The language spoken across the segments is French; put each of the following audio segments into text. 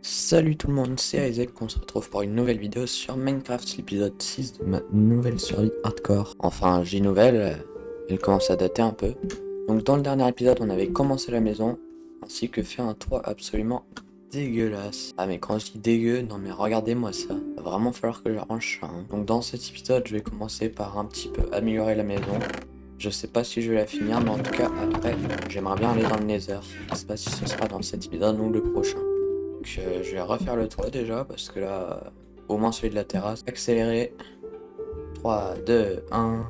Salut tout le monde, c'est Isaac, on se retrouve pour une nouvelle vidéo sur Minecraft, l'épisode 6 de ma nouvelle survie hardcore. Enfin, j'ai nouvelle, elle commence à dater un peu. Donc dans le dernier épisode, on avait commencé la maison, ainsi que fait un toit absolument dégueulasse. Ah mais quand je dis dégueu, non mais regardez-moi ça, va vraiment falloir que je range ça. Donc dans cet épisode, je vais commencer par un petit peu améliorer la maison. Je sais pas si je vais la finir, mais en tout cas après, j'aimerais bien aller dans le Nether. Je sais pas si ce sera dans cet épisode ou le prochain. Donc je vais refaire le toit déjà parce que là, au moins celui de la terrasse. Accélérer. 3, 2, 1.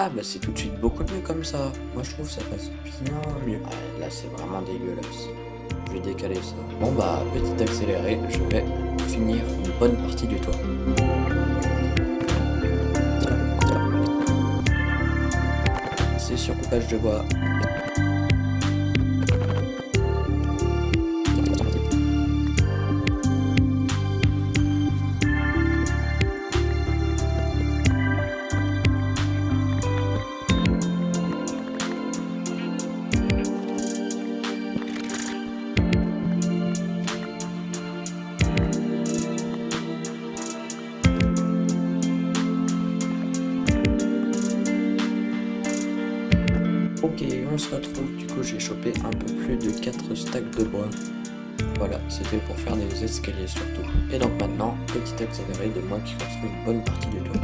Ah bah c'est tout de suite beaucoup mieux comme ça. Moi je trouve que ça passe bien mieux. Ah, là c'est vraiment dégueulasse. Je vais décaler ça. Bon bah petit accéléré, je vais finir une bonne partie du toit. Tiens, tiens. C'est surcoupage de bois. Ok, on se retrouve. Du coup j'ai chopé un peu plus de 4 stacks de bois. Voilà, c'était pour faire des escaliers surtout. Et donc maintenant, petit accéléré de moi qui construit une bonne partie du toit.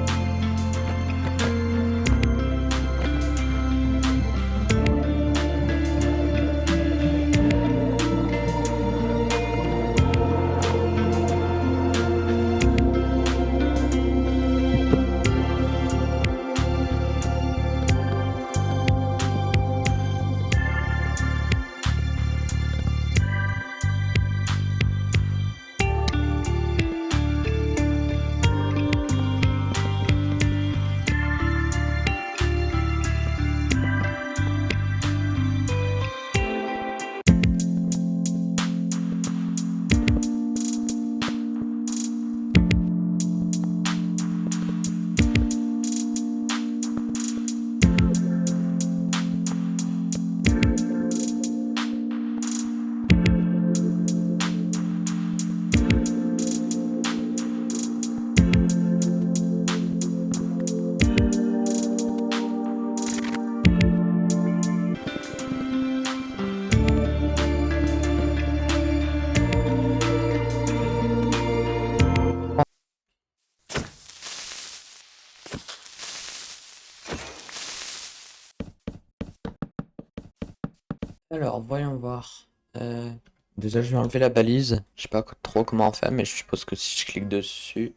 Alors, voyons voir. Euh, Déjà, je vais enlever la balise. Je sais pas trop comment faire, mais je suppose que si je clique dessus,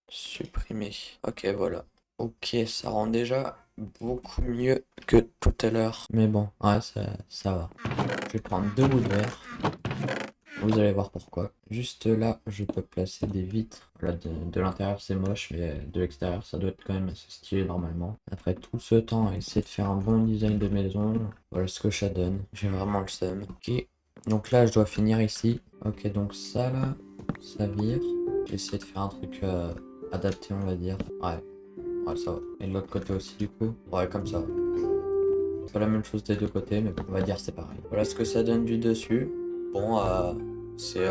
supprimer. Ok, voilà. Ok, ça rend déjà beaucoup mieux que tout à l'heure. Mais bon, ouais, ça va. Je vais prendre deux bouts de verre. Vous allez voir pourquoi. Juste là, je peux placer des vitres. Voilà, de l'intérieur c'est moche, mais de l'extérieur ça doit être quand même assez stylé normalement. Après tout ce temps à essayer de faire un bon design de maison, voilà ce que ça donne. J'ai vraiment le seum. Ok, donc là je dois finir ici. Ok, donc ça là, ça vire. J'ai essayé de faire un truc adapté on va dire. Ouais, ça va. Et de l'autre côté aussi du coup. Ouais, comme ça. C'est pas la même chose des deux côtés, mais bon, on va dire c'est pareil. Voilà ce que ça donne du dessus. Bon, c'est,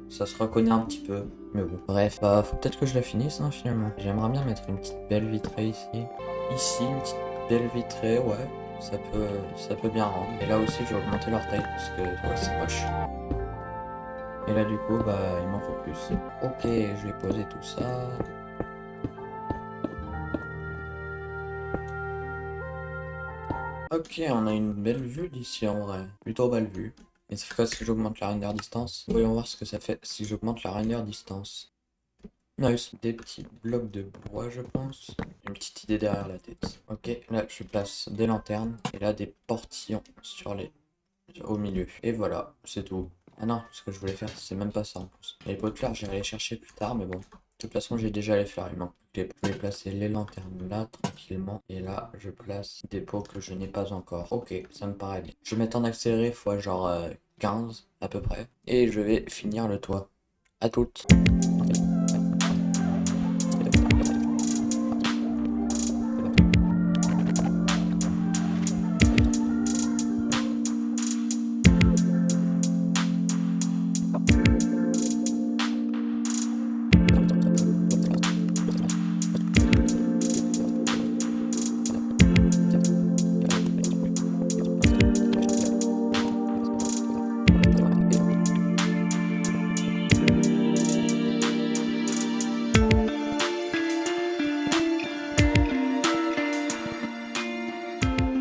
ça se reconnaît un petit peu, mais bon. Bref, bah, faut peut-être que je la finisse, hein, finalement. J'aimerais bien mettre une petite belle vitrée ici. Ici, une petite belle vitrée, ouais. Ça peut bien rendre. Et là aussi, je vais augmenter leur taille parce que, ouais, c'est moche. Et là, du coup, bah, il m'en faut plus. Ok, je vais poser tout ça. Ok, on a une belle vue d'ici en vrai. Plutôt belle vue. Et ça fait quoi si j'augmente la render distance? Voyons voir ce que ça fait si j'augmente la render distance. Nice. Des petits blocs de bois, je pense. Une petite idée derrière la tête. Ok, là je place des lanternes et là des portillons au milieu. Et voilà, c'est tout. Ah non, ce que je voulais faire, c'est même pas ça en plus. Les pots de fleurs, j'irai les chercher plus tard, mais bon. De toute façon, j'ai déjà les fleurs. Il manque plus que je vais placer les lanternes là, tranquillement. Et là, je place des pots que je n'ai pas encore. Ok, ça me paraît bien. Je vais mettre en accéléré fois genre 15 à peu près. Et je vais finir le toit. À toutes.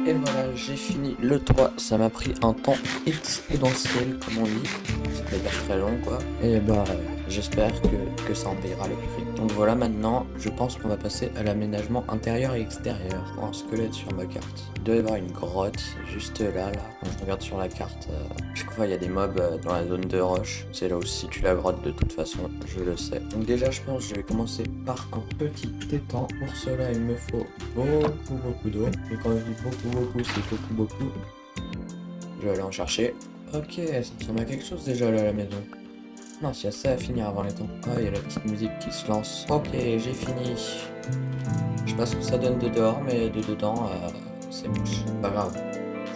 Et voilà, j'ai fini le toit. Ça m'a pris un temps exponentiel, comme on dit. C'est-à-dire très long, quoi. Et bah, j'espère que ça en payera le prix. Donc voilà, maintenant, je pense qu'on va passer à l'aménagement intérieur et extérieur. Oh, un squelette sur ma carte. Il doit y avoir une grotte juste là. Quand je regarde sur la carte, je crois qu'il y a des mobs dans la zone de roche. C'est là où se situe la grotte de toute façon, je le sais. Donc déjà, je pense que je vais commencer par un petit étang. Pour cela, il me faut beaucoup d'eau. Et quand je dis beaucoup, c'est beaucoup. Je vais aller en chercher. Ok, ça ressemble à quelque chose déjà là à la maison. Non, il y a ça à finir avant les temps. Ah, il y a la petite musique qui se lance. Ok, j'ai fini. Je sais pas ce que ça donne de dehors, mais de dedans, c'est moche. Pas grave.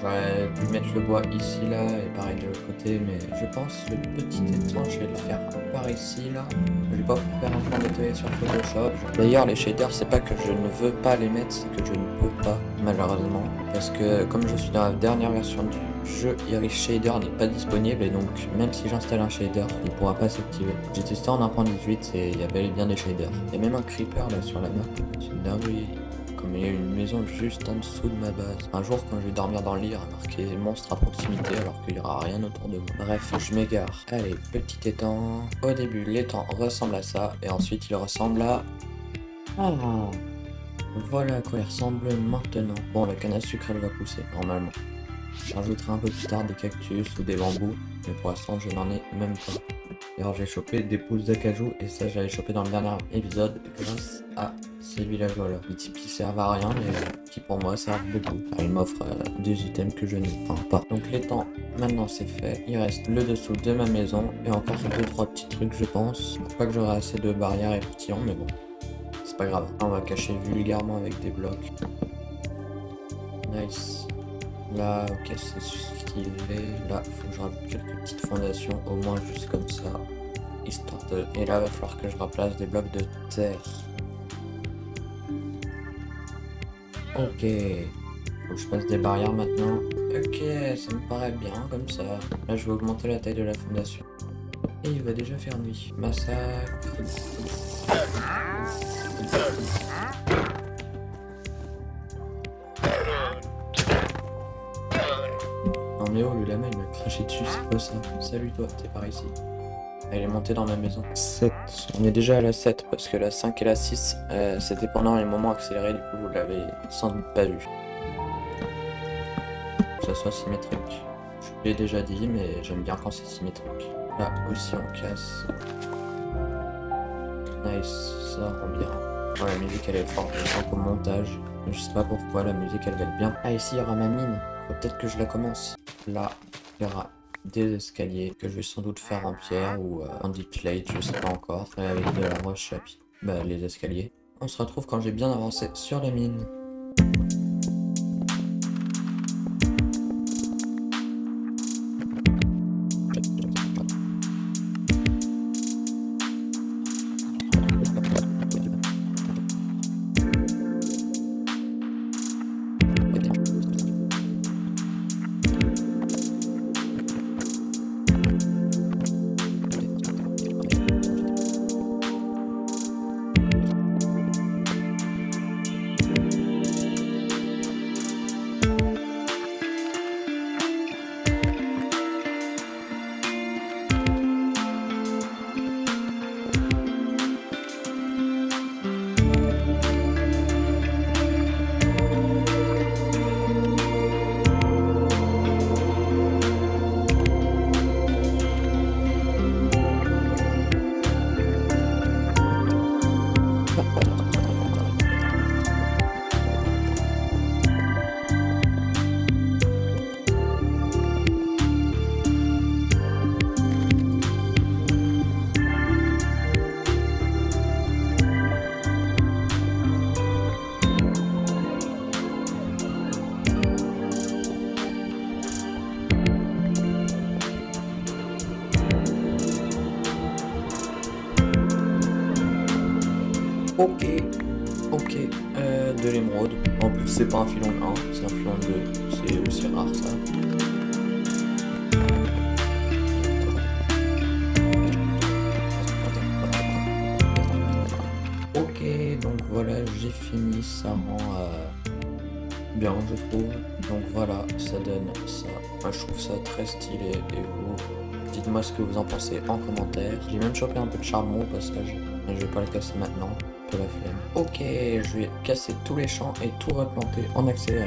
J'aurais dû mettre le bois ici, là, et pareil de l'autre côté, mais je pense le petit étang, je vais le faire par ici, là. Je vais pas vous faire un plan détaillé sur Photoshop. D'ailleurs, les shaders, c'est pas que je ne veux pas les mettre, c'est que je ne peux pas, malheureusement. Parce que, comme je suis dans la dernière version du jeu, Iris Shader n'est pas disponible, et donc, même si j'installe un shader, il pourra pas s'activer. J'ai testé en 1.18, et il y a bel et bien des shaders. Il y a même un creeper, là, sur la map. C'est une dinguerie. Comme il y a une maison juste en dessous de ma base. Un jour, quand je vais dormir dans le lit, il y aura marqué monstre à proximité alors qu'il n'y aura rien autour de moi. Bref, je m'égare. Allez, petit étang. Au début, l'étang ressemble à ça. Et ensuite, il ressemble à... Oh, voilà à quoi il ressemble maintenant. Bon, la canne à sucre, elle va pousser, normalement. J'ajouterai un peu plus tard des cactus ou des bambous. Mais pour l'instant, je n'en ai même pas. D'ailleurs, j'ai chopé des pousses d'acajou et ça, j'avais chopé dans le dernier épisode grâce à ces villageois-là. Des types qui servent à rien, mais qui pour moi servent beaucoup. Car ils m'offrent des items que je n'ai pas. Donc l'étang, maintenant c'est fait. Il reste le dessous de ma maison et encore 2-3 petits trucs, je pense. Je pense pas que j'aurai assez de barrières et portillons, mais bon, c'est pas grave. On va cacher vulgairement avec des blocs. Nice. Là, ok, c'est stylé. Là, faut que je rajoute quelques petites fondations, au moins juste comme ça. Histoire de... Et là, il va falloir que je remplace des blocs de terre. Ok. Faut que je passe des barrières maintenant. Ok, ça me paraît bien comme ça. Là, je vais augmenter la taille de la fondation. Et il va déjà faire nuit. Massacre. Non mais oh, le lama il m'a craché dessus, c'est quoi ça? Salut toi, t'es par ici. Elle est montée dans ma maison. 7. On est déjà à la 7 parce que la 5 et la 6 c'était pendant les moments accélérés, du coup vous l'avez sans doute pas vu. Que ça soit symétrique. Je l'ai déjà dit, mais j'aime bien quand c'est symétrique. Là aussi on casse. Nice, ça rend bien. Oh, la musique elle est forte, je sens qu'au montage. Je sais pas pourquoi la musique elle va être bien. Ah ici il y aura ma mine. Faut peut-être que je la commence. Là, il y aura des escaliers que je vais sans doute faire en pierre ou en deep slate, je sais pas encore. Et avec de la roche à pied. Bah les escaliers. On se retrouve quand j'ai bien avancé sur les mines. Ok, ok, de l'émeraude. En plus, c'est pas un filon de 1, c'est un filon de 2. C'est aussi rare ça. Ok, donc voilà, j'ai fini. Ça rend bien, je trouve. Donc voilà, ça donne ça. Moi, je trouve ça très stylé. Et vous, dites-moi ce que vous en pensez en commentaire. J'ai même chopé un peu de charbon au passage, mais je vais pas le casser maintenant. Un peu la flemme. Ok, je vais casser tous les champs et tout replanter en accéléré.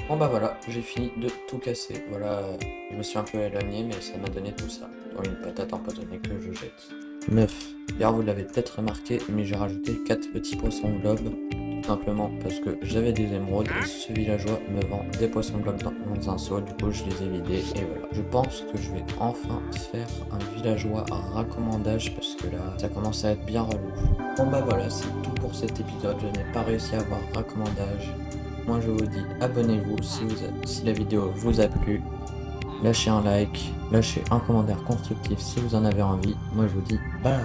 Bon bah voilà, j'ai fini de tout casser. Voilà, je me suis un peu éloigné, mais ça m'a donné tout ça. Dans une patate empoisonnée que je jette. 9. D'ailleurs, vous l'avez peut-être remarqué, mais j'ai rajouté 4 petits poissons globes. Tout simplement parce que j'avais des émeraudes et ce villageois me vend des poissons globes dans un seau. Du coup, je les ai vidés et voilà. Je pense que je vais enfin faire un villageois à raccommandage parce que là, ça commence à être bien relou. Bon bah voilà, c'est tout pour cet épisode. Je n'ai pas réussi à avoir raccommandage. Moi je vous dis abonnez-vous si la vidéo vous a plu, lâchez un like, lâchez un commentaire constructif si vous en avez envie. Moi je vous dis bye.